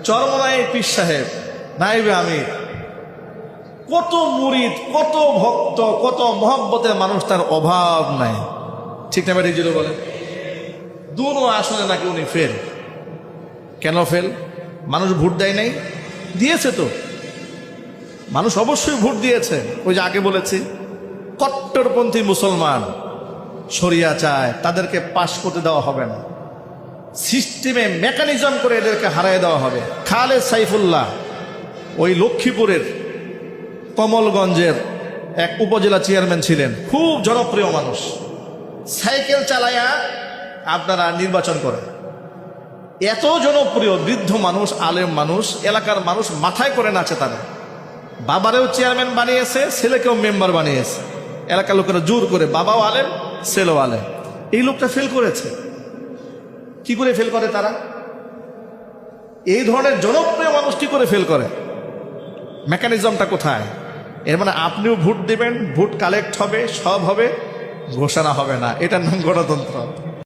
চরমনাই পীর সাহেব, নাইবে আমির, কত মুরিদ, কত ভক্ত, কত মহব্বতের মানুষ, তার অভাব নাই। ঠিক না ঠিক ছিল বলেন? দুনো আসনে নাকি উনি ফেল। কেন ফেল? মানুষ ভোট দেয় নাই? দিয়েছে তো, মানুষ অবশ্যই ভোট দিয়েছে। ওই যে আগে বলেছি, কট্টরপন্থী মুসলমান শরিয়া চায়, তাদেরকে পাশ করতে দেওয়া হবে না, সিস্টেমে মেকানিজম করে এদেরকে হারাই দেওয়া হবে। খালেদ সাইফুল্লাহ ওই লক্ষ্মীপুরের কমলগঞ্জের এক উপজেলা চেয়ারম্যান ছিলেন, খুব জনপ্রিয় মানুষ। সাইকেল চালায়া আপনারা নির্বাচন করেন, এত জনপ্রিয়, বৃদ্ধ মানুষ, আলেম মানুষ, এলাকার মানুষ মাথায় করে নাচে। তারা বাবারেও চেয়ারম্যান বানিয়েছে, ছেলেকেও মেম্বার বানিয়েছে। এলাকার লোকেরা জোর করে, বাবাও আলেম ছেলেও আলেম। এই লোকটা ফেল করেছে। কি করে ফেল করে তারা? এই ধরনের জনপ্রিয় মানুষ কি করে ফেল করে? মেকানিজমটা কোথায়? এর মানে আপনিও ভোট দেবেন, ভোট কালেক্ট হবে, সব হবে, ঘোষণা হবে না। এটার নাম গণতন্ত্র।